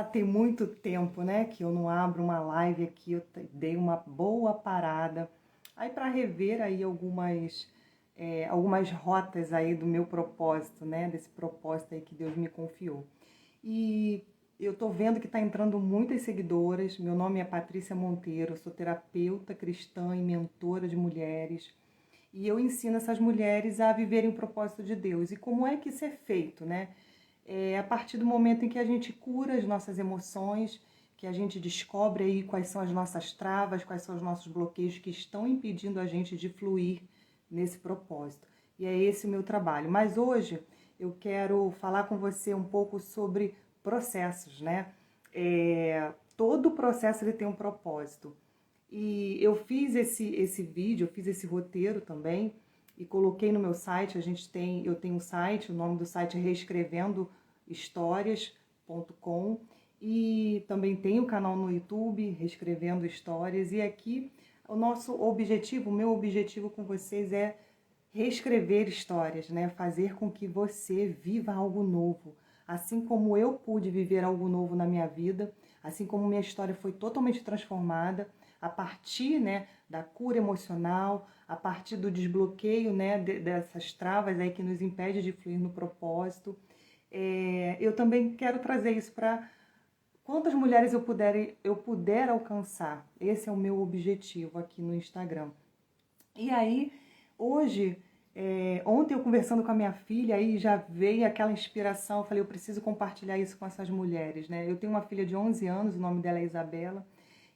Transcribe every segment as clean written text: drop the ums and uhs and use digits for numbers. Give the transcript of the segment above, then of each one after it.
Tem muito tempo, né, que eu não abro uma live aqui, eu dei uma boa parada. Aí para rever aí algumas rotas aí do meu propósito, né, desse propósito aí que Deus me confiou. E eu tô vendo que tá entrando muitas seguidoras. Meu nome é Patrícia Monteiro, sou terapeuta cristã e mentora de mulheres. E eu ensino essas mulheres a viverem o propósito de Deus. E como é que isso é feito, né? É a partir do momento em que a gente cura as nossas emoções, que a gente descobre aí quais são as nossas travas, quais são os nossos bloqueios que estão impedindo a gente de fluir nesse propósito. E é esse o meu trabalho. Mas hoje eu quero falar com você um pouco sobre processos, né? Todo processo ele tem um propósito. E eu fiz esse vídeo, eu fiz esse roteiro também e coloquei no meu site. Eu tenho um site, o nome do site é reescrevendohistórias.com, e também tem o canal no YouTube, Reescrevendo Histórias. E aqui o meu objetivo com vocês é reescrever histórias, né? Fazer com que você viva algo novo. Assim como eu pude viver algo novo na minha vida, assim como minha história foi totalmente transformada a partir, né, da cura emocional, a partir do desbloqueio, né, dessas travas aí que nos impede de fluir no propósito. Eu também quero trazer isso para quantas mulheres eu puder alcançar. Esse é o meu objetivo aqui no Instagram. E aí, hoje, ontem eu conversando com a minha filha, aí já veio aquela inspiração, eu falei, eu preciso compartilhar isso com essas mulheres, né? Eu tenho uma filha de 11 anos, o nome dela é Isabela,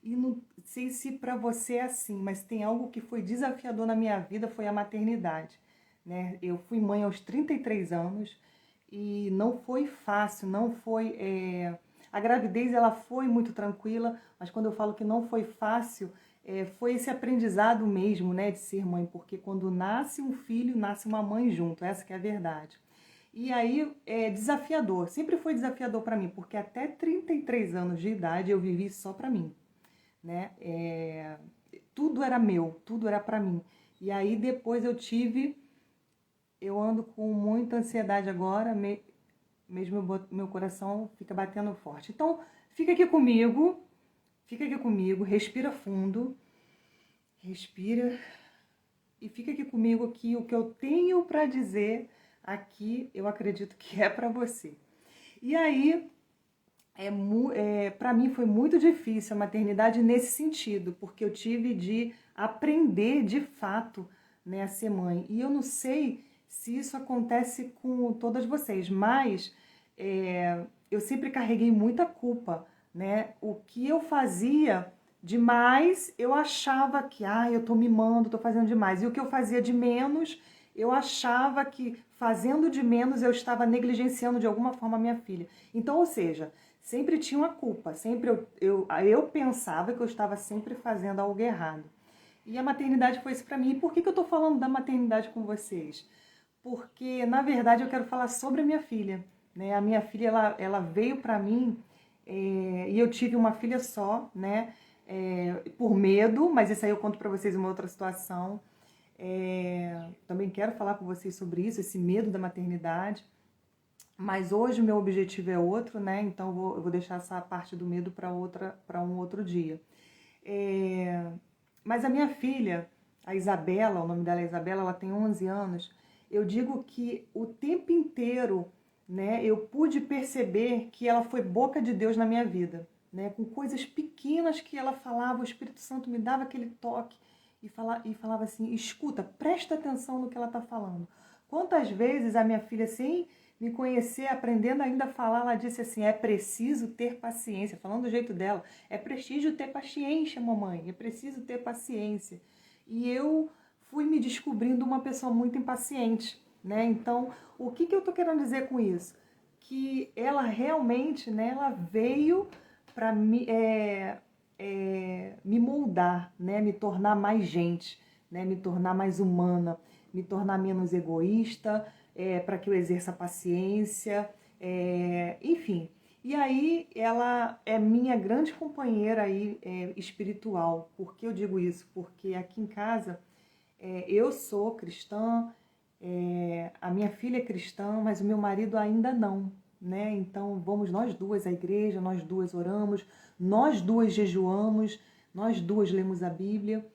e não sei se para você é assim, mas tem algo que foi desafiador na minha vida, foi a maternidade, né? Eu fui mãe aos 33 anos e não foi fácil, não foi... A gravidez, ela foi muito tranquila, mas quando eu falo que não foi fácil, foi esse aprendizado mesmo, né, de ser mãe, porque quando nasce um filho, nasce uma mãe junto, essa que é a verdade. E aí é desafiador, sempre foi desafiador para mim, porque até 33 anos de idade eu vivi só para mim, né? Tudo era meu, tudo era para mim. E aí depois eu ando com muita ansiedade agora, mesmo meu coração fica batendo forte. Então, fica aqui comigo, respira fundo, respira e fica aqui comigo que o que eu tenho para dizer aqui, eu acredito que é para você. E aí, para mim foi muito difícil a maternidade nesse sentido, porque eu tive de aprender de fato, né, a ser mãe. E eu não sei se isso acontece com todas vocês, mas eu sempre carreguei muita culpa, né? O que eu fazia demais, eu achava que, eu tô mimando, tô fazendo demais. E o que eu fazia de menos, eu achava que fazendo de menos eu estava negligenciando de alguma forma a minha filha. Então, ou seja, sempre tinha uma culpa, sempre eu pensava que eu estava sempre fazendo algo errado. E a maternidade foi isso para mim. E por que eu tô falando da maternidade com vocês? Porque, na verdade, eu quero falar sobre a minha filha, né? A minha filha, ela veio para mim, e eu tive uma filha só, né? Por medo, mas isso aí eu conto para vocês uma outra situação. Também quero falar com vocês sobre isso, esse medo da maternidade. Mas hoje o meu objetivo é outro, né? Então eu vou deixar essa parte do medo para um outro dia. Mas a minha filha, a Isabela, o nome dela é Isabela, ela tem 11 anos. Eu digo que o tempo inteiro, né, eu pude perceber que ela foi boca de Deus na minha vida, né? Com coisas pequenas que ela falava, o Espírito Santo me dava aquele toque e falava assim: escuta, presta atenção no que ela está falando. Quantas vezes a minha filha, sem me conhecer, aprendendo ainda a falar, ela disse assim: é preciso ter paciência, falando do jeito dela, é preciso ter paciência, mamãe, é preciso ter paciência. E eu fui me descobrindo uma pessoa muito impaciente, né? Então, o que eu tô querendo dizer com isso? Que ela realmente, né, ela veio para me moldar, né, me tornar mais gente, né, me tornar mais humana, me tornar menos egoísta, para que eu exerça paciência, enfim. E aí ela é minha grande companheira aí, espiritual. Por que eu digo isso? Porque aqui em casa eu sou cristã, a minha filha é cristã, mas o meu marido ainda não, né? Então vamos nós duas à igreja, nós duas oramos, nós duas jejuamos, nós duas lemos a Bíblia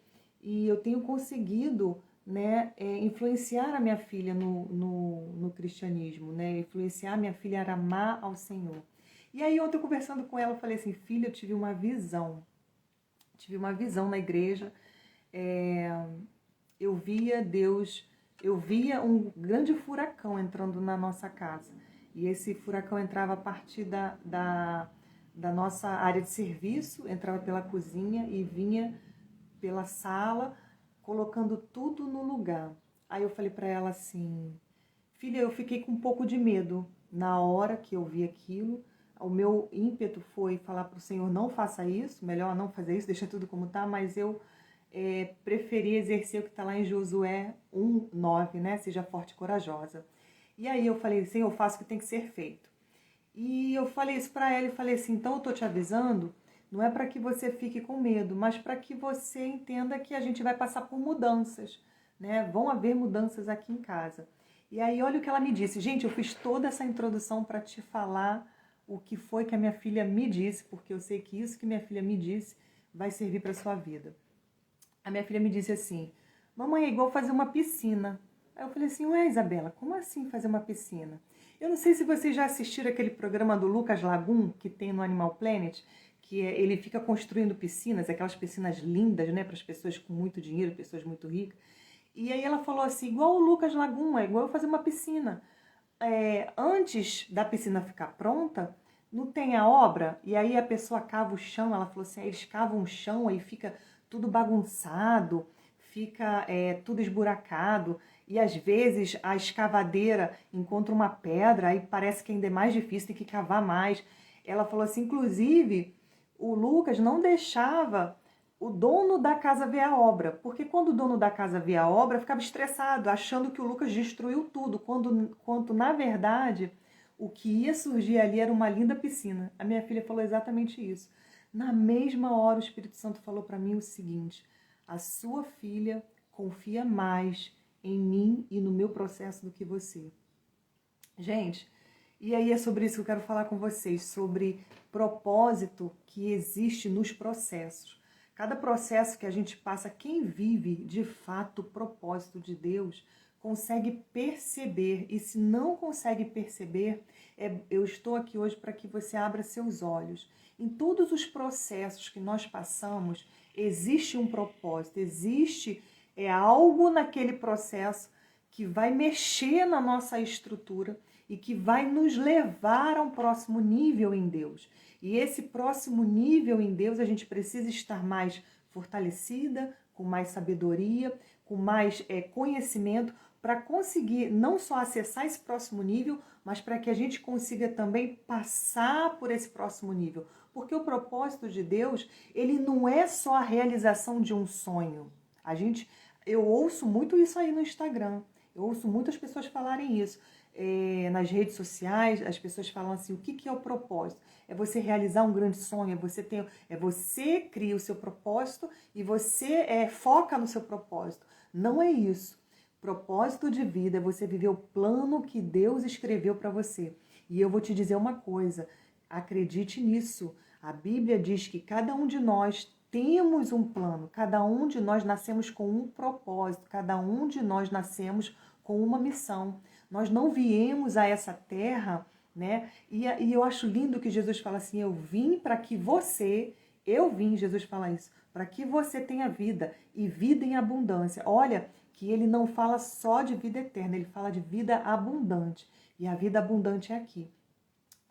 e eu tenho conseguido, né, influenciar a minha filha no cristianismo, né? Influenciar a minha filha a amar ao Senhor. E aí ontem eu conversando com ela, eu falei assim, filha, eu tive uma visão na igreja, eu via Deus, eu via um grande furacão entrando na nossa casa. E esse furacão entrava a partir da nossa área de serviço, entrava pela cozinha e vinha pela sala, colocando tudo no lugar. Aí eu falei para ela assim, filha, eu fiquei com um pouco de medo na hora que eu vi aquilo. O meu ímpeto foi falar para o Senhor, não faça isso, melhor não fazer isso, deixa tudo como está, mas eu preferi exercer o que está lá em Josué 1:9, né? Seja forte e corajosa. E aí eu falei, Senhor, eu faço o que tem que ser feito. E eu falei isso para ela e falei assim, então eu tô te avisando, não é para que você fique com medo, mas para que você entenda que a gente vai passar por mudanças, né? Vão haver mudanças aqui em casa. E aí olha o que ela me disse. Gente, eu fiz toda essa introdução para te falar o que foi que a minha filha me disse, porque eu sei que isso que minha filha me disse vai servir para sua vida. A minha filha me disse assim, mamãe, é igual fazer uma piscina. Aí eu falei assim, ué, Isabela, como assim fazer uma piscina? Eu não sei se vocês já assistiram aquele programa do Lucas Lagum, que tem no Animal Planet, que ele fica construindo piscinas, aquelas piscinas lindas, né, para as pessoas com muito dinheiro, pessoas muito ricas. E aí ela falou assim, igual o Lucas Lagum, é igual eu fazer uma piscina. Antes da piscina ficar pronta, não tem a obra, e aí a pessoa cava o chão, ela falou assim, eles cavam o chão, aí fica tudo bagunçado, fica tudo esburacado, e às vezes a escavadeira encontra uma pedra, aí parece que ainda é mais difícil, tem que cavar mais. Ela falou assim, inclusive, o Lucas não deixava o dono da casa ver a obra, porque quando o dono da casa via a obra, ficava estressado, achando que o Lucas destruiu tudo, quando na verdade o que ia surgir ali era uma linda piscina. A minha filha falou exatamente isso. Na mesma hora o Espírito Santo falou para mim o seguinte, a sua filha confia mais em mim e no meu processo do que você. Gente, e aí é sobre isso que eu quero falar com vocês, sobre propósito que existe nos processos. Cada processo que a gente passa, quem vive de fato o propósito de Deus, consegue perceber. E se não consegue perceber, eu estou aqui hoje para que você abra seus olhos. Em todos os processos que nós passamos, existe um propósito, existe algo naquele processo que vai mexer na nossa estrutura e que vai nos levar a um próximo nível em Deus. E esse próximo nível em Deus, a gente precisa estar mais fortalecida, com mais sabedoria, com mais conhecimento, para conseguir não só acessar esse próximo nível, mas para que a gente consiga também passar por esse próximo nível. Porque o propósito de Deus, ele não é só a realização de um sonho. Eu ouço muito isso aí no Instagram. Eu ouço muitas pessoas falarem isso. Nas redes sociais, as pessoas falam assim, o que é o propósito? É você realizar um grande sonho, você cria o seu propósito e você foca no seu propósito. Não é isso. Propósito de vida é você viver o plano que Deus escreveu para você. E eu vou te dizer uma coisa, acredite nisso. A Bíblia diz que cada um de nós temos um plano, cada um de nós nascemos com um propósito, cada um de nós nascemos com uma missão. Nós não viemos a essa terra, né? E eu acho lindo que Jesus fala assim, Jesus fala isso, para que você tenha vida e vida em abundância. Olha, que ele não fala só de vida eterna, ele fala de vida abundante. E a vida abundante é aqui.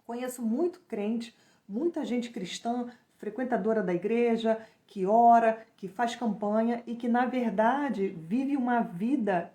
Conheço muito crente, muita gente cristã, frequentadora da igreja, que ora, que faz campanha e que, na verdade, vive uma vida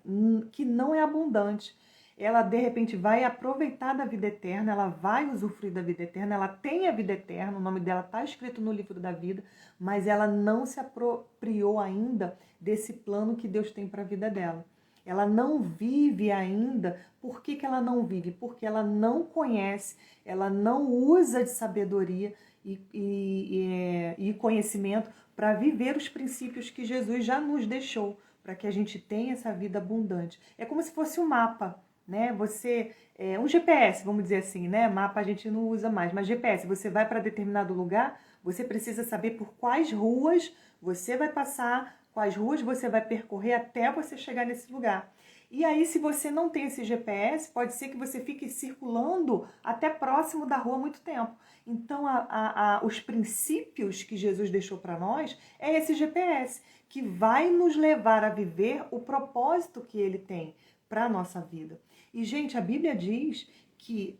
que não é abundante. Ela, de repente, vai aproveitar da vida eterna, ela vai usufruir da vida eterna, ela tem a vida eterna, o nome dela está escrito no livro da vida, mas ela não se apropriou ainda desse plano que Deus tem para a vida dela. Ela não vive ainda. Por que ela não vive? Porque ela não conhece, ela não usa de sabedoria e conhecimento para viver os princípios que Jesus já nos deixou, para que a gente tenha essa vida abundante. É como se fosse um mapa, né? Você, um GPS, vamos dizer assim, né? Mapa a gente não usa mais, mas GPS, você vai para determinado lugar, você precisa saber por quais ruas você vai passar, quais ruas você vai percorrer até você chegar nesse lugar. E aí, se você não tem esse GPS, pode ser que você fique circulando até próximo da rua há muito tempo. Então, os princípios que Jesus deixou para nós é esse GPS, que vai nos levar a viver o propósito que ele tem para a nossa vida. E, gente, a Bíblia diz que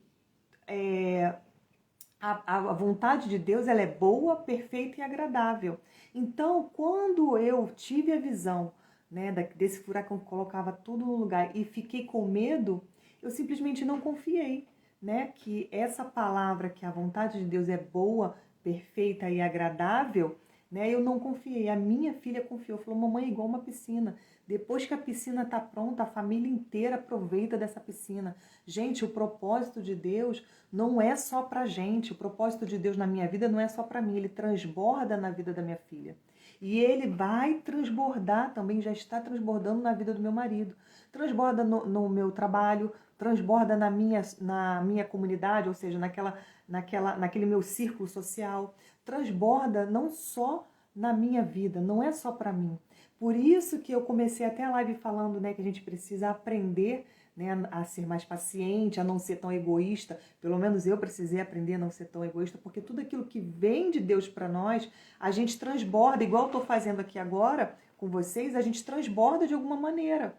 a vontade de Deus ela é boa, perfeita e agradável. Então, quando eu tive a visão, né, desse furacão que colocava tudo no lugar e fiquei com medo, eu simplesmente não confiei, né, que essa palavra, que a vontade de Deus é boa, perfeita e agradável, né, eu não confiei. A minha filha confiou, falou: mamãe, é igual uma piscina. Depois que a piscina está pronta, a família inteira aproveita dessa piscina. Gente, o propósito de Deus não é só pra gente. O propósito de Deus na minha vida não é só para mim. Ele transborda na vida da minha filha. E ele vai transbordar também, já está transbordando na vida do meu marido. Transborda no meu trabalho, transborda na minha comunidade, ou seja, naquele meu círculo social. Transborda não só na minha vida, não é só para mim. Por isso que eu comecei até a live falando, né, que a gente precisa aprender, né, a ser mais paciente, a não ser tão egoísta. Pelo menos eu precisei aprender a não ser tão egoísta, porque tudo aquilo que vem de Deus para nós, a gente transborda, igual eu estou fazendo aqui agora com vocês, a gente transborda de alguma maneira.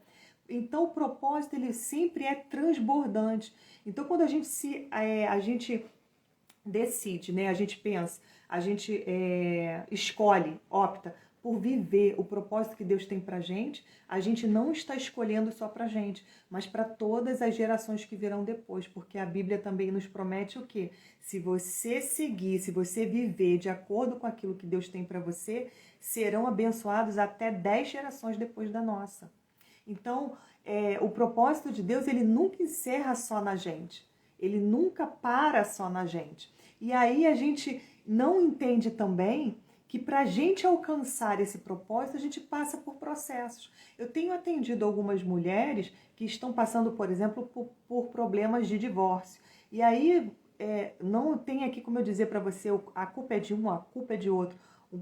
Então o propósito ele sempre é transbordante. Então quando a gente decide, né, a gente pensa, a gente escolhe, opta por viver o propósito que Deus tem pra gente, a gente não está escolhendo só pra gente, mas para todas as gerações que virão depois, porque a Bíblia também nos promete o quê? Se você seguir, se você viver de acordo com aquilo que Deus tem para você, serão abençoados até 10 gerações depois da nossa. Então, o propósito de Deus, ele nunca encerra só na gente. Ele nunca para só na gente. E aí a gente não entende também que para a gente alcançar esse propósito, a gente passa por processos. Eu tenho atendido algumas mulheres que estão passando, por exemplo, por problemas de divórcio. E aí não tem aqui como eu dizer para você, a culpa é de um, a culpa é de outro.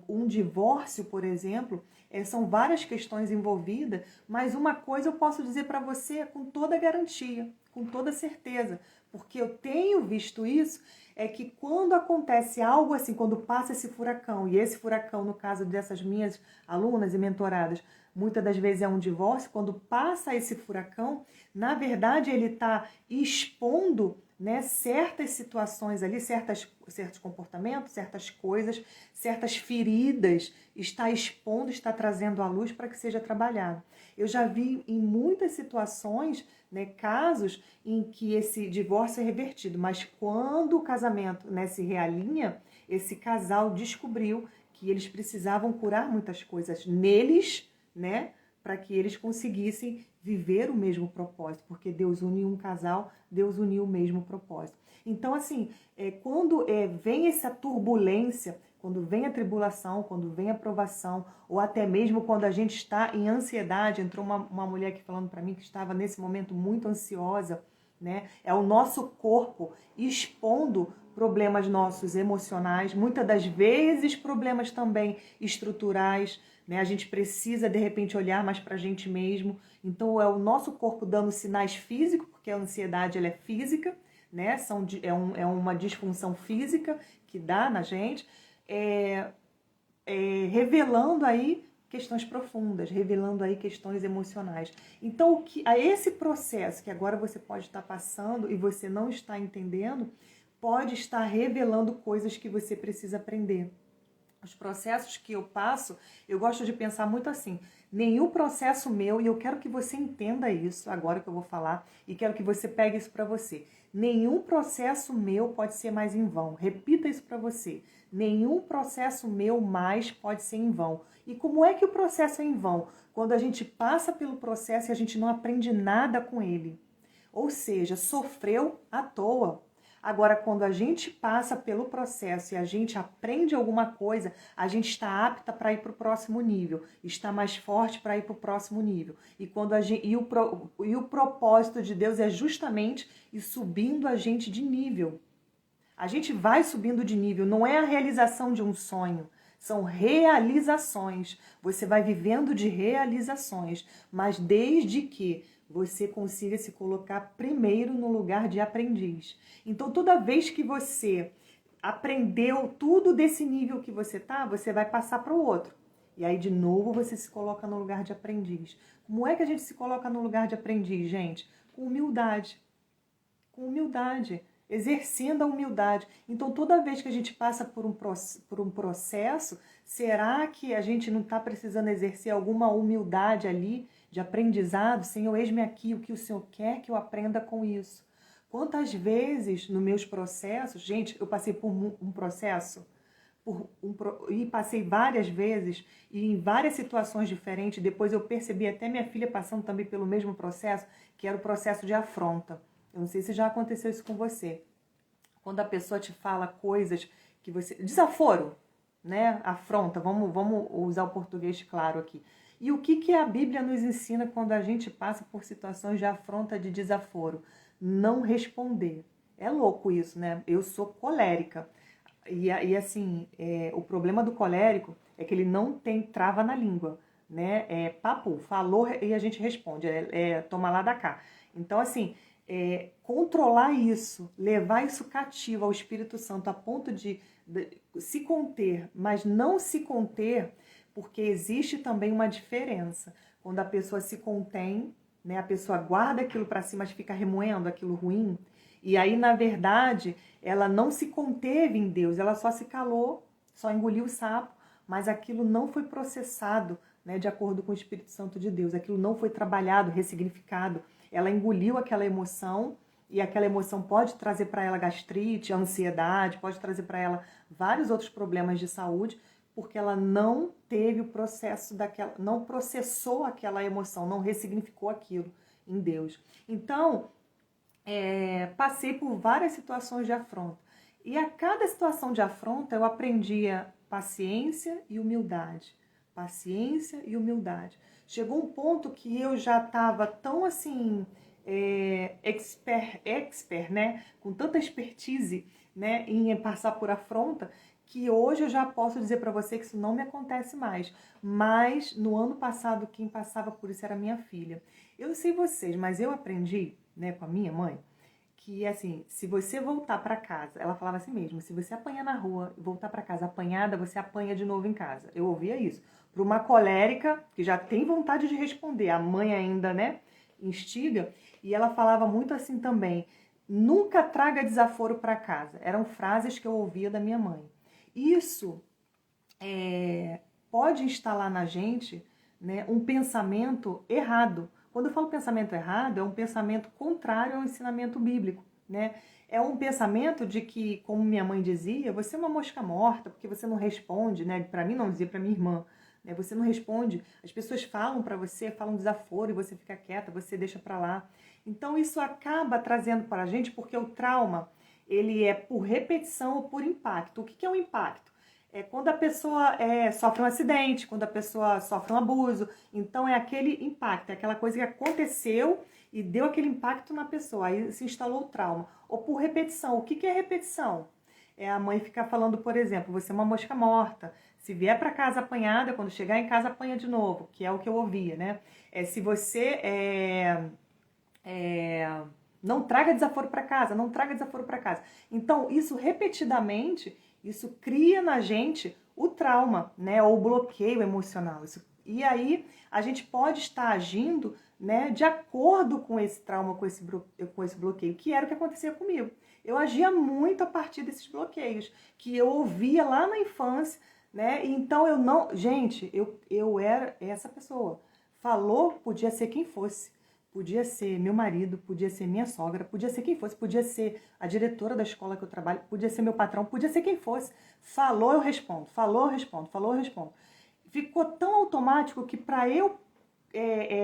Um divórcio, por exemplo, são várias questões envolvidas, mas uma coisa eu posso dizer para você com toda garantia, com toda certeza, porque eu tenho visto isso, é que quando acontece algo assim, quando passa esse furacão, e esse furacão, no caso dessas minhas alunas e mentoradas, muitas das vezes é um divórcio, quando passa esse furacão, na verdade ele está expondo, né, certas situações ali, certos comportamentos, certas coisas, certas feridas, está expondo, está trazendo à luz para que seja trabalhado. Eu já vi em muitas situações, né, casos em que esse divórcio é revertido, mas quando o casamento, né, se realinha, esse casal descobriu que eles precisavam curar muitas coisas neles, né, para que eles conseguissem viver o mesmo propósito, porque Deus uniu um casal, Deus uniu o mesmo propósito. Então, assim, quando vem essa turbulência, quando vem a tribulação, quando vem a provação, ou até mesmo quando a gente está em ansiedade, entrou uma mulher aqui falando para mim que estava nesse momento muito ansiosa, né? É o nosso corpo expondo problemas nossos emocionais, muitas das vezes problemas também estruturais, né? A gente precisa, de repente, olhar mais para a gente mesmo. Então, é o nosso corpo dando sinais físicos, porque a ansiedade ela é física, né? É uma disfunção física que dá na gente, revelando aí questões profundas, revelando aí questões emocionais. Então, esse processo que agora você pode estar passando e você não está entendendo, pode estar revelando coisas que você precisa aprender. Os processos que eu passo, eu gosto de pensar muito assim, nenhum processo meu, e eu quero que você entenda isso agora que eu vou falar, e quero que você pegue isso para você. Nenhum processo meu pode ser mais em vão. Repita isso para você. Nenhum processo meu mais pode ser em vão. E como é que o processo é em vão? Quando a gente passa pelo processo e a gente não aprende nada com ele. Ou seja, sofreu à toa. Agora, quando a gente passa pelo processo e a gente aprende alguma coisa, a gente está apta para ir para o próximo nível, está mais forte para ir para o próximo nível. E, o propósito de Deus é justamente ir subindo a gente de nível. A gente vai subindo de nível, não é a realização de um sonho, são realizações. Você vai vivendo de realizações, mas desde que você consiga se colocar primeiro no lugar de aprendiz. Então, toda vez que você aprendeu tudo desse nível que você tá, você vai passar para o outro. E aí, de novo, você se coloca no lugar de aprendiz. Como é que a gente se coloca no lugar de aprendiz, gente? Com humildade. Com humildade. Exercendo a humildade. Então, toda vez que a gente passa por um processo, será que a gente não está precisando exercer alguma humildade ali, de aprendizado? Senhor, eis-me aqui, o que o Senhor quer que eu aprenda com isso? Quantas vezes nos meus processos, gente, eu passei por um processo, e passei várias vezes, e em várias situações diferentes, depois eu percebi até minha filha passando também pelo mesmo processo, que era o processo de afronta. Eu não sei se já aconteceu isso com você. Quando a pessoa te fala coisas que você... Desaforo, né? Afronta, vamos usar o português claro aqui. E o que a Bíblia nos ensina quando a gente passa por situações de afronta, de desaforo? Não responder. É louco isso, né? Eu sou colérica. E assim, o problema do colérico é que ele não tem trava na língua, né? É papo, falou e a gente responde, toma lá da cá. Então, assim, controlar isso, levar isso cativo ao Espírito Santo a ponto de se conter, mas não se conter, porque existe também uma diferença. Quando a pessoa se contém, né, a pessoa guarda aquilo para si, mas fica remoendo aquilo ruim, e aí, na verdade, ela não se conteve em Deus, ela só se calou, só engoliu o sapo, mas aquilo não foi processado, né, de acordo com o Espírito Santo de Deus, aquilo não foi trabalhado, ressignificado. Ela engoliu aquela emoção e aquela emoção pode trazer para ela gastrite, ansiedade, pode trazer para ela vários outros problemas de saúde, porque ela não teve o processo daquela, não processou aquela emoção, não ressignificou aquilo em Deus. Então, passei por várias situações de afronta. E a cada situação de afronta eu aprendia paciência e humildade. Paciência e humildade. Chegou um ponto que eu já estava tão assim, expert, né? Com tanta expertise, né, em passar por afronta, que hoje eu já posso dizer para você que isso não me acontece mais. Mas no ano passado quem passava por isso era minha filha. Eu não sei vocês, mas eu aprendi, né, com a minha mãe, que assim, se você voltar para casa, ela falava assim mesmo, se você apanhar na rua e voltar para casa apanhada, você apanha de novo em casa. Eu ouvia isso. Para uma colérica que já tem vontade de responder, a mãe ainda, né, instiga, e ela falava muito assim também, nunca traga desaforo para casa. Eram frases que eu ouvia da minha mãe. Isso pode instalar na gente, né, um pensamento errado. Quando eu falo pensamento errado, é um pensamento contrário ao ensinamento bíblico, né? É um pensamento de que, como minha mãe dizia, você é uma mosca morta, porque você não responde, né? Para mim não dizia, para minha irmã, né? Você não responde, as pessoas falam para você, falam desaforo e você fica quieta, você deixa para lá. Então isso acaba trazendo para a gente, porque o trauma, ele é por repetição ou por impacto. O que é o impacto? É quando a pessoa sofre um acidente, quando a pessoa sofre um abuso. Então é aquele impacto, é aquela coisa que aconteceu e deu aquele impacto na pessoa, aí se instalou o trauma. Ou por repetição. O que é repetição? É a mãe ficar falando, por exemplo, você é uma mosca morta. Se vier para casa apanhada, quando chegar em casa apanha de novo, que é o que eu ouvia, né? Se você não traga desaforo para casa, não traga desaforo para casa. Então, isso repetidamente, isso cria na gente o trauma, né, ou o bloqueio emocional. E aí a gente pode estar agindo, né, de acordo com esse trauma, com esse bloqueio, que era o que acontecia comigo. Eu agia muito a partir desses bloqueios, que eu ouvia lá na infância, né, e então eu não... Gente, eu era essa pessoa. Falou, podia ser quem fosse. Podia ser meu marido, podia ser minha sogra, podia ser quem fosse, podia ser a diretora da escola que eu trabalho, podia ser meu patrão, podia ser quem fosse. Falou, eu respondo, falou, eu respondo, falou, eu respondo. Ficou tão automático que para eu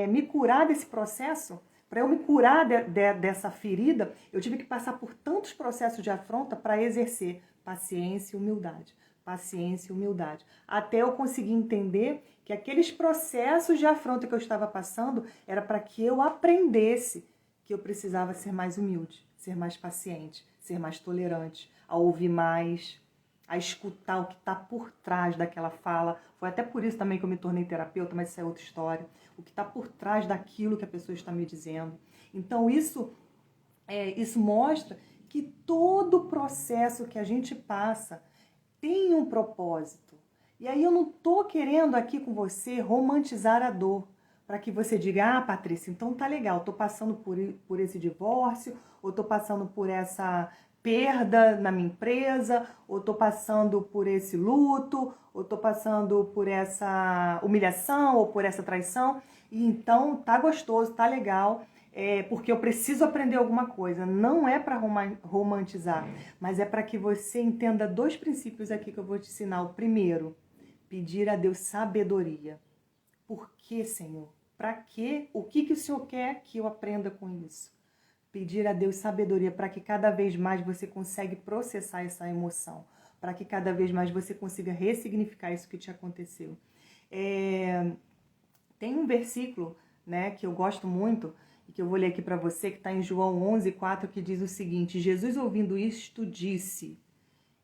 me curar desse processo, Para eu me curar dessa ferida, eu tive que passar por tantos processos de afronta para exercer paciência e humildade. Paciência e humildade. Até eu conseguir entender que aqueles processos de afronta que eu estava passando era para que eu aprendesse que eu precisava ser mais humilde, ser mais paciente, ser mais tolerante, a ouvir mais, a escutar o que está por trás daquela fala. Foi até por isso também que eu me tornei terapeuta, mas isso é outra história. O que está por trás daquilo que a pessoa está me dizendo. Então isso mostra que todo processo que a gente passa tem um propósito. E aí eu não estou querendo aqui com você romantizar a dor, para que você diga, Patrícia, então tá legal, estou passando por esse divórcio, ou estou passando por essa perda na minha empresa, ou estou passando por esse luto, ou estou passando por essa humilhação, ou por essa traição, e então tá gostoso, tá legal, porque eu preciso aprender alguma coisa. Não é para romantizar, mas é para que você entenda 2 princípios aqui que eu vou te ensinar. O primeiro, pedir a Deus sabedoria. Por que, Senhor? Para quê? O que o Senhor quer que eu aprenda com isso? Pedir a Deus sabedoria para que cada vez mais você consiga processar essa emoção, para que cada vez mais você consiga ressignificar isso que te aconteceu. Tem um versículo, né, que eu gosto muito, e que eu vou ler aqui para você, que está em João 11:4, que diz o seguinte: Jesus, ouvindo isto, disse: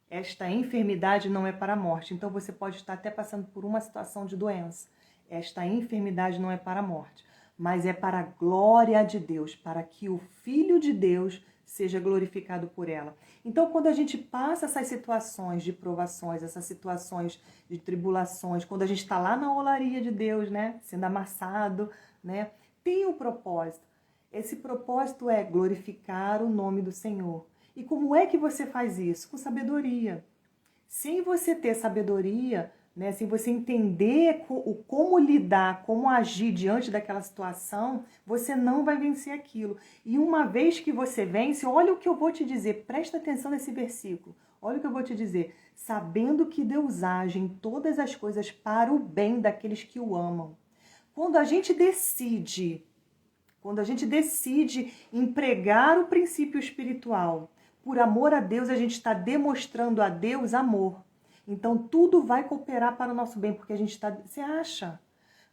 esta enfermidade não é para a morte. Então você pode estar até passando por uma situação de doença. Esta enfermidade não é para a morte, mas é para a glória de Deus, para que o Filho de Deus seja glorificado por ela. Então, quando a gente passa essas situações de provações, essas situações de tribulações, quando a gente está lá na olaria de Deus, né, sendo amassado, né, tem um propósito. Esse propósito é glorificar o nome do Senhor. E como é que você faz isso? Com sabedoria. Sem você ter sabedoria, né, sem você entender como lidar, como agir diante daquela situação, você não vai vencer aquilo. E uma vez que você vence, olha o que eu vou te dizer, presta atenção nesse versículo. Olha o que eu vou te dizer. Sabendo que Deus age em todas as coisas para o bem daqueles que o amam. Quando a gente decide empregar o princípio espiritual, por amor a Deus, a gente está demonstrando a Deus amor. Então, tudo vai cooperar para o nosso bem, porque a gente está...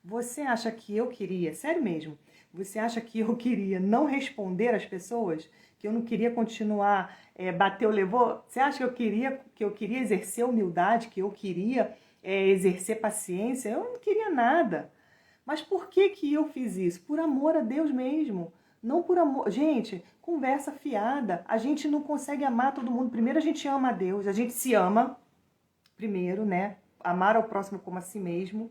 Você acha que eu queria, sério mesmo, você acha que eu queria não responder às pessoas? Que eu não queria continuar, bateu, levou? Você acha que eu queria exercer humildade, que eu queria exercer paciência? Eu não queria nada. Mas por que eu fiz isso? Por amor a Deus mesmo. Não por amor... Gente, conversa fiada. A gente não consegue amar todo mundo. Primeiro a gente ama a Deus, a gente se ama. Primeiro, né? Amar ao próximo como a si mesmo.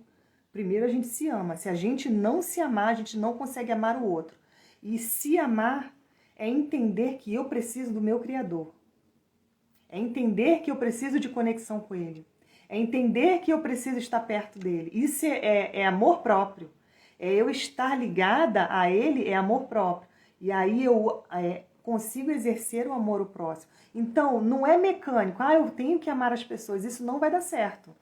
Primeiro a gente se ama. Se a gente não se amar, a gente não consegue amar o outro. E se amar é entender que eu preciso do meu Criador. É entender que eu preciso de conexão com Ele. É entender que eu preciso estar perto dele. Isso é amor próprio. É eu estar ligada a ele, é amor próprio. E aí eu consigo exercer o amor ao próximo. Então, não é mecânico. Eu tenho que amar as pessoas. Isso não vai dar certo.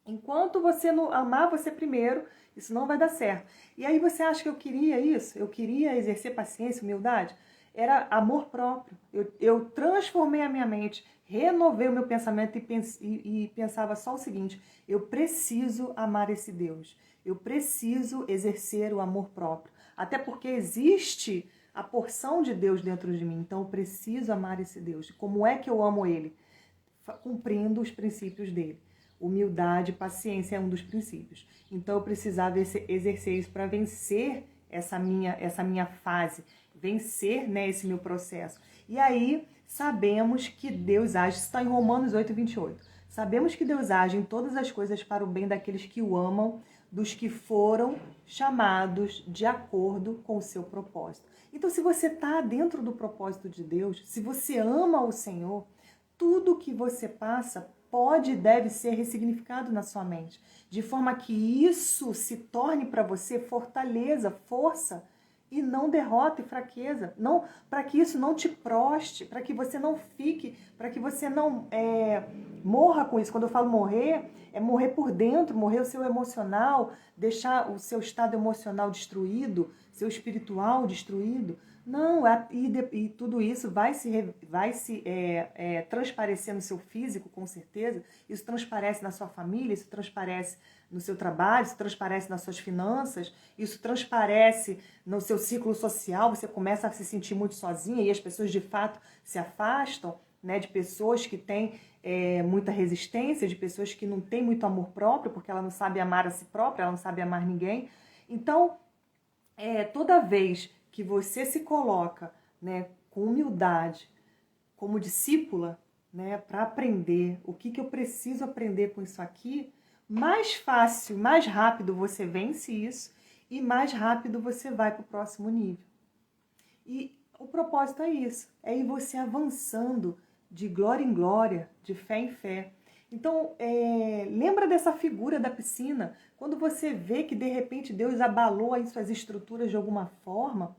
Enquanto você não amar você primeiro, isso não vai dar certo. E aí você acha que eu queria isso? Eu queria exercer paciência, humildade? Era amor próprio. Eu transformei a minha mente, renovei o meu pensamento e pensava só o seguinte: eu preciso amar esse Deus. Eu preciso exercer o amor próprio. Até porque existe a porção de Deus dentro de mim. Então eu preciso amar esse Deus. Como é que eu amo Ele? Cumprindo os princípios dele. Humildade, paciência é um dos princípios. Então eu precisava exercer isso para vencer essa minha fase, vencer, né, esse meu processo. E aí sabemos que Deus age, isso está em Romanos 8:28. Sabemos que Deus age em todas as coisas para o bem daqueles que o amam, dos que foram chamados de acordo com o seu propósito. Então, se você está dentro do propósito de Deus, se você ama o Senhor, tudo que você passa pode e deve ser ressignificado na sua mente, de forma que isso se torne para você fortaleza, força e não derrota e fraqueza, não, para que isso não te proste, para que você não fique, para que você não morra com isso. Quando eu falo morrer, é morrer por dentro, morrer o seu emocional, deixar o seu estado emocional destruído, seu espiritual destruído. Não, e tudo isso vai se transparecer no seu físico, com certeza. Isso transparece na sua família, isso transparece no seu trabalho, isso transparece nas suas finanças, isso transparece no seu ciclo social. Você começa a se sentir muito sozinha e as pessoas de fato se afastam, né, de pessoas que têm muita resistência, de pessoas que não têm muito amor próprio, porque ela não sabe amar a si própria, ela não sabe amar ninguém. Então, toda vez que você se coloca, né, com humildade, como discípula, né, para aprender o que eu preciso aprender com isso aqui, mais fácil, mais rápido você vence isso e mais rápido você vai para o próximo nível. E o propósito é isso, é ir você avançando de glória em glória, de fé em fé. Então, lembra dessa figura da piscina? Quando você vê que de repente Deus abalou as suas estruturas de alguma forma,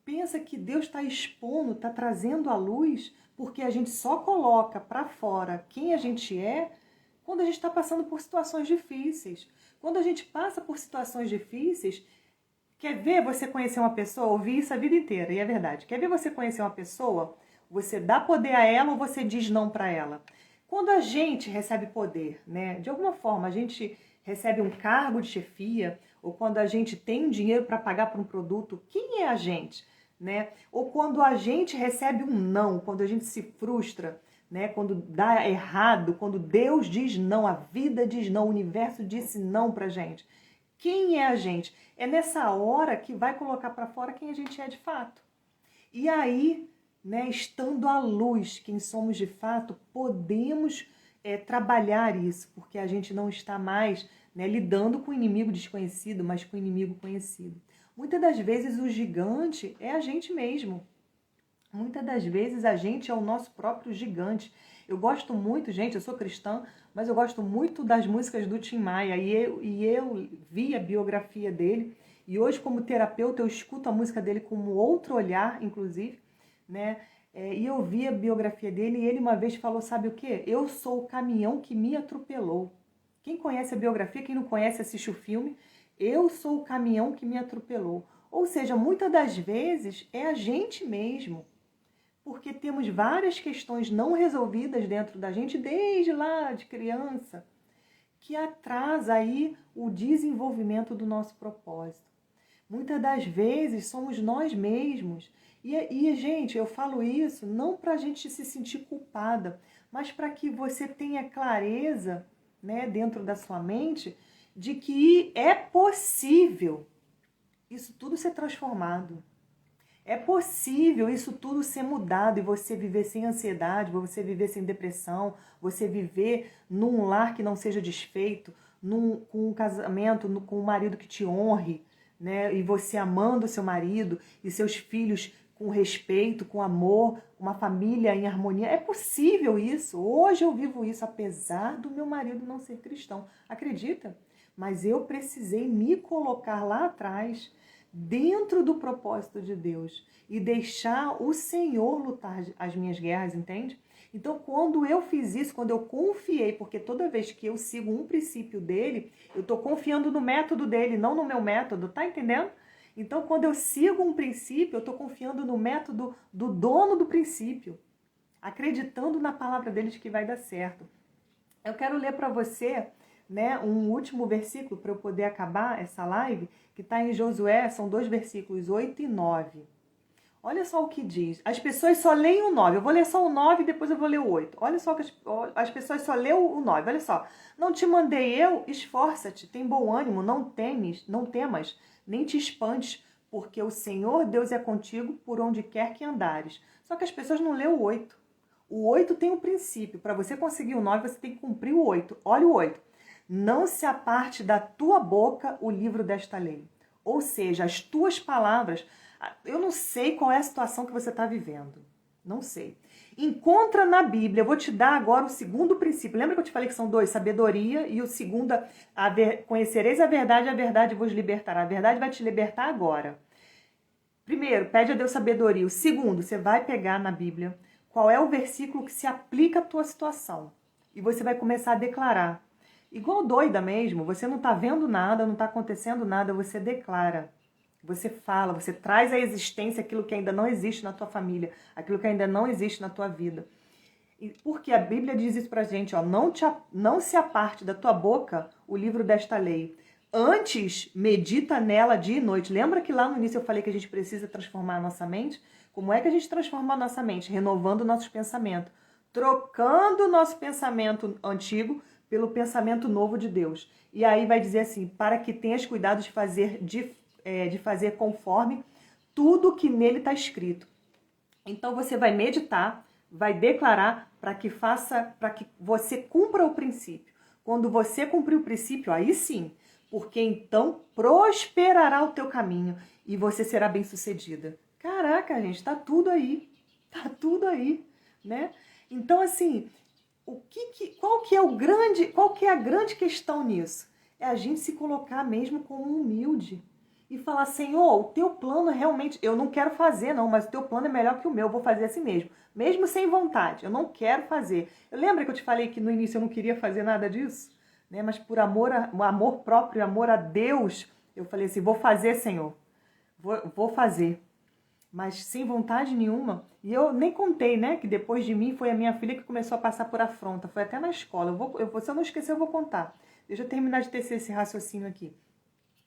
pensa que Deus está expondo, está trazendo à luz, porque a gente só coloca para fora quem a gente é quando a gente está passando por situações difíceis. Quando a gente passa por situações difíceis, quer ver você conhecer uma pessoa? Ouvi isso a vida inteira, e é verdade. Quer ver você conhecer uma pessoa? Você dá poder a ela ou você diz não para ela? Quando a gente recebe poder, né? De alguma forma, a gente recebe um cargo de chefia, ou quando a gente tem dinheiro para pagar por um produto, quem é a gente? Né? Ou quando a gente recebe um não, quando a gente se frustra, né? Quando dá errado, quando Deus diz não, a vida diz não, o universo disse não pra gente. Quem é a gente? É nessa hora que vai colocar para fora quem a gente é de fato. E aí, né, estando à luz quem somos de fato, podemos trabalhar isso, porque a gente não está mais, né, lidando com o inimigo desconhecido, mas com o inimigo conhecido. Muitas das vezes o gigante é a gente mesmo. Muitas das vezes a gente é o nosso próprio gigante. Eu gosto muito, gente, eu sou cristã, mas eu gosto muito das músicas do Tim Maia. E eu vi a biografia dele. E hoje, como terapeuta, eu escuto a música dele com um outro olhar, inclusive, né? E eu vi a biografia dele e ele uma vez falou, sabe o quê? Eu sou o caminhão que me atropelou. Quem conhece a biografia, quem não conhece, assiste o filme. Eu sou o caminhão que me atropelou. Ou seja, muitas das vezes é a gente mesmo. Porque temos várias questões não resolvidas dentro da gente desde lá de criança, que atrasa aí o desenvolvimento do nosso propósito. Muitas das vezes somos nós mesmos. E gente, eu falo isso não para a gente se sentir culpada, mas para que você tenha clareza, né, dentro da sua mente de que é possível isso tudo ser transformado. É possível isso tudo ser mudado e você viver sem ansiedade, você viver sem depressão, você viver num lar que não seja desfeito, com um casamento, com um marido que te honre, né? E você amando o seu marido e seus filhos com respeito, com amor, uma família em harmonia. É possível isso. Hoje eu vivo isso, apesar do meu marido não ser cristão. Acredita? Mas eu precisei me colocar lá atrás, dentro do propósito de Deus, e deixar o Senhor lutar as minhas guerras, entende? Então, quando eu fiz isso, quando eu confiei, porque toda vez que eu sigo um princípio dele, eu estou confiando no método dele, não no meu método, tá entendendo? Então, quando eu sigo um princípio, eu estou confiando no método do dono do princípio, acreditando na palavra dele de que vai dar certo. Eu quero ler para você, né, um último versículo para eu poder acabar essa live, que está em Josué, são 2 versículos, 8 e 9. Olha só o que diz. As pessoas só leem o 9. Eu vou ler só o 9 e depois eu vou ler o 8. Olha só que as pessoas só leem o 9. Olha só. Não te mandei eu? Esforça-te, tem bom ânimo, não temas, nem te espantes, porque o Senhor Deus é contigo por onde quer que andares. Só que as pessoas não lêem o 8. O 8 tem um princípio. Para você conseguir o 9, você tem que cumprir o 8. Olha o 8. Não se aparte da tua boca o livro desta lei. Ou seja, as tuas palavras. Eu não sei qual é a situação que você está vivendo. Não sei. Encontra na Bíblia. Eu vou te dar agora o segundo princípio. Lembra que eu te falei que são 2? Sabedoria. E o segundo, conhecereis a verdade vos libertará. A verdade vai te libertar agora. Primeiro, pede a Deus sabedoria. O segundo, você vai pegar na Bíblia qual é o versículo que se aplica à tua situação. E você vai começar a declarar. Igual doida mesmo, você não está vendo nada, não está acontecendo nada, você declara. Você fala, você traz à existência aquilo que ainda não existe na tua família, aquilo que ainda não existe na tua vida. E porque a Bíblia diz isso pra gente, ó, não se aparte da tua boca o livro desta lei. Antes, medita nela dia e noite. Lembra que lá no início eu falei que a gente precisa transformar a nossa mente? Como é que a gente transforma a nossa mente? Renovando nossos pensamentos. Trocando o nosso pensamento antigo pelo pensamento novo de Deus. E aí vai dizer assim, para que tenhas cuidado de fazer conforme tudo que nele está escrito. Então você vai meditar, vai declarar para que você cumpra o princípio. Quando você cumprir o princípio, aí sim, porque então prosperará o teu caminho e você será bem-sucedida. Caraca, gente, tá tudo aí. Tá tudo aí, né? Então, assim, qual que é a grande questão nisso? É a gente se colocar mesmo como humilde e falar, Senhor, o teu plano realmente, eu não quero fazer não, mas o teu plano é melhor que o meu, eu vou fazer assim mesmo sem vontade, eu não quero fazer. Eu lembro que eu te falei que no início eu não queria fazer nada disso, né? Mas por amor próprio, amor a Deus, eu falei assim, vou fazer, Senhor, vou fazer. Mas sem vontade nenhuma. E eu nem contei, né? Que depois de mim foi a minha filha que começou a passar por afronta. Foi até na escola. Se eu não esquecer, eu vou contar. Deixa eu terminar de tecer esse raciocínio aqui.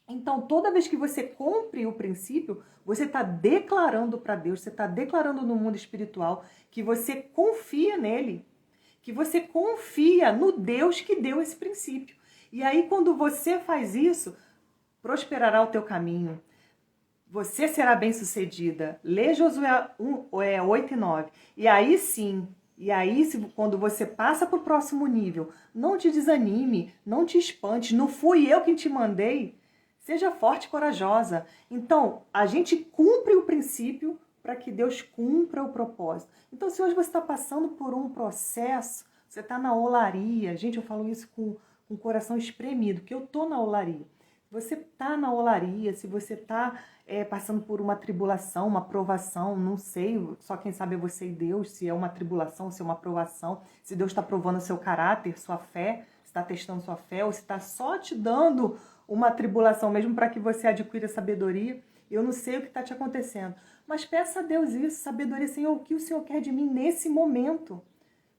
Então, toda vez que você cumpre o princípio, você está declarando para Deus, você está declarando no mundo espiritual que você confia nele, que você confia no Deus que deu esse princípio. E aí, quando você faz isso, prosperará o teu caminho. Você será bem-sucedida. Lê Josué 8 e 9. E aí sim, quando você passa para o próximo nível, não te desanime, não te espante, não fui eu quem te mandei. Seja forte e corajosa. Então, a gente cumpre o princípio para que Deus cumpra o propósito. Então, se hoje você está passando por um processo, você está na olaria, gente, eu falo isso com o coração espremido, porque eu estou na olaria. Você está na olaria, se você está passando por uma tribulação, uma provação, não sei, só quem sabe é você e Deus, se é uma tribulação, se é uma provação, se Deus está provando seu caráter, sua fé, se está testando sua fé, ou se está só te dando uma tribulação mesmo para que você adquira sabedoria. Eu não sei o que está te acontecendo, mas peça a Deus isso, sabedoria, Senhor, o que o Senhor quer de mim nesse momento?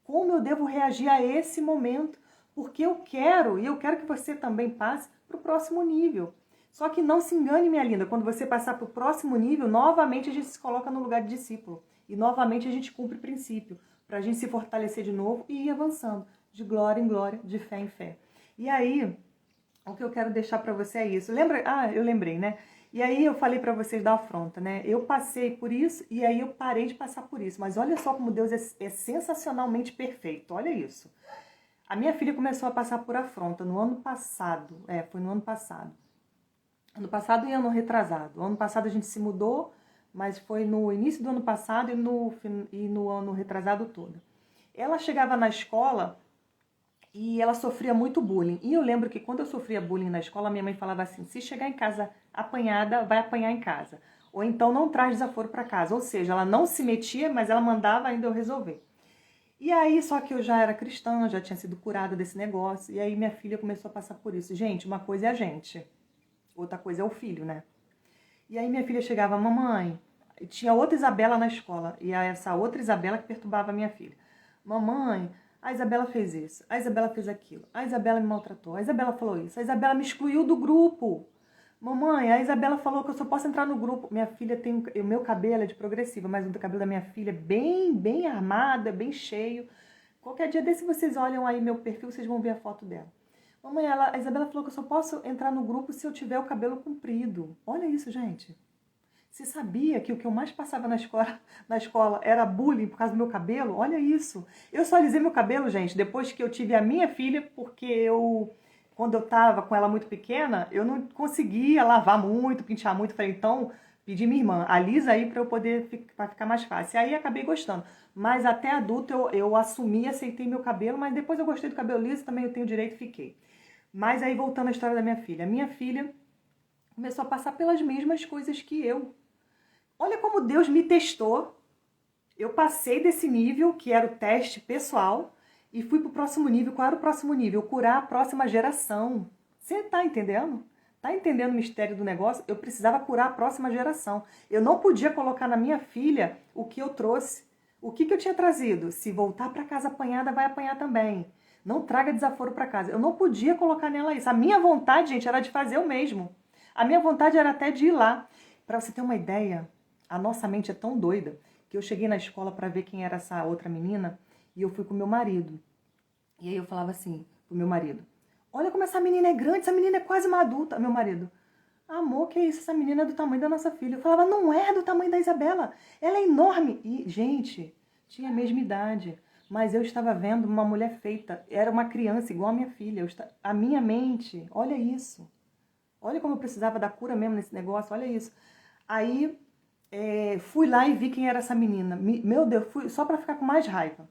Como eu devo reagir a esse momento? Porque eu quero, e eu quero que você também passe para o próximo nível. Só que não se engane, minha linda, quando você passar para o próximo nível, novamente a gente se coloca no lugar de discípulo. E novamente a gente cumpre o princípio, para a gente se fortalecer de novo e ir avançando, de glória em glória, de fé em fé. E aí, o que eu quero deixar para você é isso. Lembra? Ah, eu lembrei, né? E aí eu falei para vocês da afronta, né? Eu passei por isso e aí eu parei de passar por isso. Mas olha só como Deus é sensacionalmente perfeito. Olha isso. A minha filha começou a passar por afronta no ano passado. Foi no ano passado. Ano passado e ano retrasado. Ano passado a gente se mudou, mas foi no início do ano passado e no ano retrasado todo. Ela chegava na escola e ela sofria muito bullying. E eu lembro que quando eu sofria bullying na escola, minha mãe falava assim, se chegar em casa apanhada, vai apanhar em casa. Ou então não traz desaforo para casa. Ou seja, ela não se metia, mas ela mandava ainda eu resolver. E aí, só que eu já era cristã, já tinha sido curada desse negócio. E aí minha filha começou a passar por isso. Gente, uma coisa é a gente, outra coisa é o filho, né? E aí minha filha chegava, mamãe, e tinha outra Isabela na escola. E essa outra Isabela que perturbava a minha filha. Mamãe, a Isabela fez isso, a Isabela fez aquilo, a Isabela me maltratou, a Isabela falou isso, a Isabela me excluiu do grupo. Mamãe, a Isabela falou que eu só posso entrar no grupo. Minha filha tem... O meu cabelo é de progressiva, mas o cabelo da minha filha é bem armado, bem cheio. Qualquer dia desse vocês olham aí meu perfil, vocês vão ver a foto dela. Mamãe, a Isabela falou que eu só posso entrar no grupo se eu tiver o cabelo comprido. Olha isso, gente. Você sabia que o que eu mais passava na escola era bullying por causa do meu cabelo? Olha isso. Eu só alisei meu cabelo, gente, depois que eu tive a minha filha, porque quando eu tava com ela muito pequena, eu não conseguia lavar muito, pentear muito. Falei, então, pedi minha irmã, alisa aí pra ficar mais fácil. E aí acabei gostando. Mas até adulta eu assumi, aceitei meu cabelo, mas depois eu gostei do cabelo liso, também eu tenho direito e fiquei. Mas aí voltando à história da minha filha. A minha filha começou a passar pelas mesmas coisas que eu. Olha como Deus me testou. Eu passei desse nível, que era o teste pessoal, e fui para o próximo nível. Qual era o próximo nível? Curar a próxima geração. Você está entendendo? Está entendendo o mistério do negócio? Eu precisava curar a próxima geração. Eu não podia colocar na minha filha o que eu trouxe. O que eu tinha trazido? Se voltar para casa apanhada, vai apanhar também. Não traga desaforo para casa. Eu não podia colocar nela isso. A minha vontade, gente, era de fazer o mesmo. A minha vontade era até de ir lá. Para você ter uma ideia, a nossa mente é tão doida que eu cheguei na escola para ver quem era essa outra menina e eu fui com meu marido. E aí eu falava assim pro meu marido: olha como essa menina é grande, essa menina é quase uma adulta. Meu marido: amor, que isso? Essa menina é do tamanho da nossa filha. Eu falava: não é do tamanho da Isabela, ela é enorme. E, gente, tinha a mesma idade. Mas eu estava vendo uma mulher feita, era uma criança igual a minha filha. A minha mente, olha isso. Olha como eu precisava da cura mesmo nesse negócio, olha isso. Aí fui lá e vi quem era essa menina. Meu Deus, fui só para ficar com mais raiva.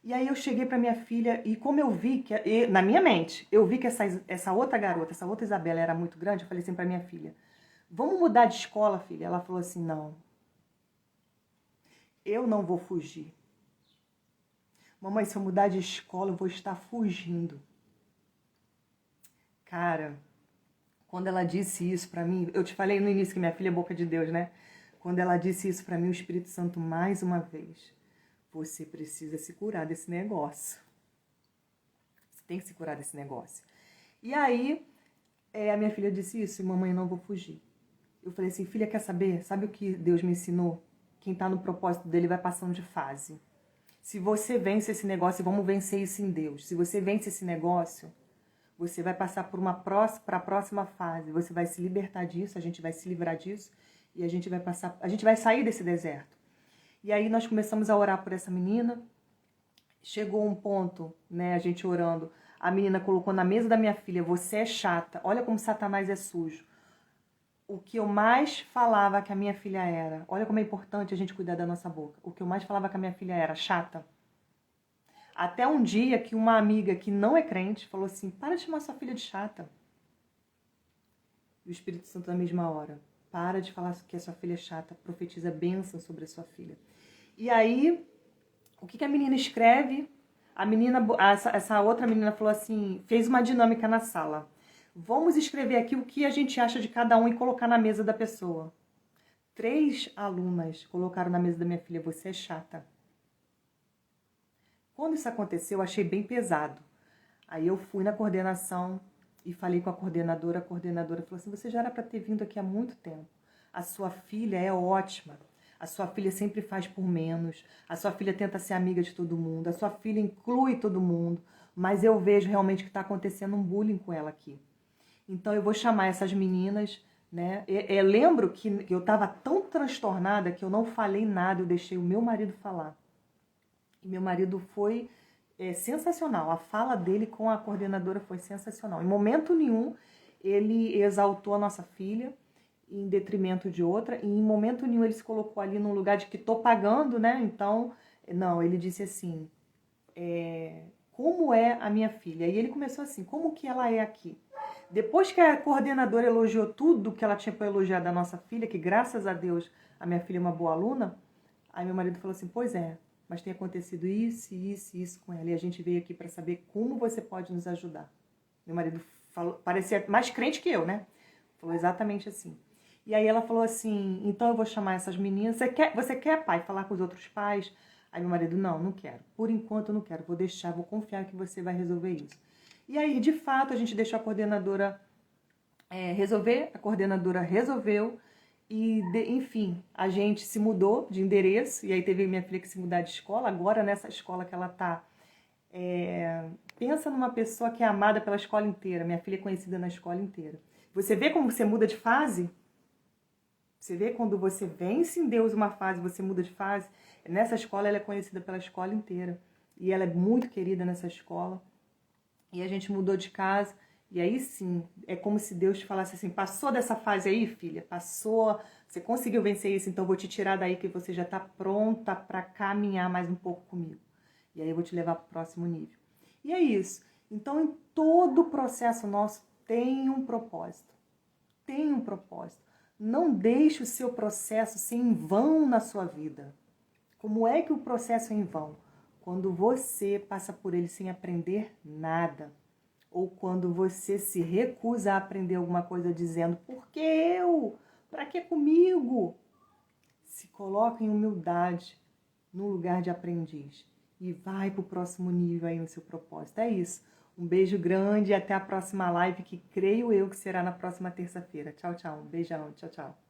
E aí eu cheguei para minha filha e como eu vi, na minha mente, eu vi que essa outra garota, essa outra Isabela era muito grande, eu falei assim para minha filha: vamos mudar de escola, filha? Ela falou assim: não, eu não vou fugir. Mamãe, se eu mudar de escola, eu vou estar fugindo. Cara, quando ela disse isso para mim, eu te falei no início que minha filha é boca de Deus, né? Quando ela disse isso para mim, o Espírito Santo, mais uma vez: você precisa se curar desse negócio. Você tem que se curar desse negócio. E aí, a minha filha disse isso: mamãe, eu não vou fugir. Eu falei assim: filha, quer saber? Sabe o que Deus me ensinou? Quem tá no propósito dele vai passando de fase. Se você vence esse negócio, vamos vencer isso em Deus. Se você vence esse negócio, você vai passar para a próxima fase. Você vai se libertar disso, a gente vai se livrar disso e a gente vai sair desse deserto. E aí nós começamos a orar por essa menina. Chegou um ponto, né, a gente orando, a menina colocou na mesa da minha filha: você é chata. Olha como Satanás é sujo. O que eu mais falava que a minha filha era, olha como é importante a gente cuidar da nossa boca. O que eu mais falava que a minha filha era chata. Até um dia que uma amiga que não é crente falou assim: para de chamar sua filha de chata. E o Espírito Santo na mesma hora: para de falar que a sua filha é chata, profetiza bênção sobre a sua filha. E aí, o que a menina escreve? A menina, essa outra menina falou assim, fez uma dinâmica na sala: vamos escrever aqui o que a gente acha de cada um e colocar na mesa da pessoa. 3 alunas colocaram na mesa da minha filha: você é chata. Quando isso aconteceu, eu achei bem pesado. Aí eu fui na coordenação e falei com a coordenadora. A coordenadora falou assim: você já era para ter vindo aqui há muito tempo. A sua filha é ótima. A sua filha sempre faz por menos. A sua filha tenta ser amiga de todo mundo. A sua filha inclui todo mundo. Mas eu vejo realmente que está acontecendo um bullying com ela aqui. Então eu vou chamar essas meninas, né? Eu lembro que eu estava tão transtornada que eu não falei nada. Eu deixei o meu marido falar. E meu marido foi sensacional. A fala dele com a coordenadora foi sensacional. Em momento nenhum ele exaltou a nossa filha em detrimento de outra. E em momento nenhum ele se colocou ali num lugar de que tô pagando, né? Então, não, ele disse assim: como é a minha filha? E ele começou assim: como que ela é aqui? Depois que a coordenadora elogiou tudo que ela tinha para elogiar da nossa filha, que graças a Deus a minha filha é uma boa aluna, aí meu marido falou assim: pois é, mas tem acontecido isso, isso e isso com ela. E a gente veio aqui para saber como você pode nos ajudar. Meu marido falou, parecia mais crente que eu, né? Falou exatamente assim. E aí ela falou assim: então eu vou chamar essas meninas. Você quer, pai, falar com os outros pais? Aí meu marido: não quero. Por enquanto eu não quero. Vou deixar, vou confiar que você vai resolver isso. E aí, de fato, a gente deixou a coordenadora resolver. A coordenadora resolveu. E, enfim, a gente se mudou de endereço. E aí teve minha filha que se mudar de escola. Agora, nessa escola que ela tá, pensa numa pessoa que é amada pela escola inteira. Minha filha é conhecida na escola inteira. Você vê como você muda de fase? Você vê quando você vence em Deus uma fase, você muda de fase. Nessa escola ela é conhecida pela escola inteira. E ela é muito querida nessa escola. E a gente mudou de casa. E aí sim, é como se Deus te falasse assim: passou dessa fase aí, filha? Passou, você conseguiu vencer isso, então eu vou te tirar daí que você já está pronta para caminhar mais um pouco comigo. E aí eu vou te levar para o próximo nível. E é isso. Então, em todo o processo nosso tem um propósito. Tem um propósito. Não deixe o seu processo ser em vão na sua vida. Como é que o processo é em vão? Quando você passa por ele sem aprender nada. Ou quando você se recusa a aprender alguma coisa dizendo, por que eu? Para que comigo? Se coloca em humildade no lugar de aprendiz e vai para o próximo nível aí no seu propósito. É isso. Um beijo grande e até a próxima live, que creio eu que será na próxima terça-feira. Tchau, tchau. Um beijão. Tchau, tchau.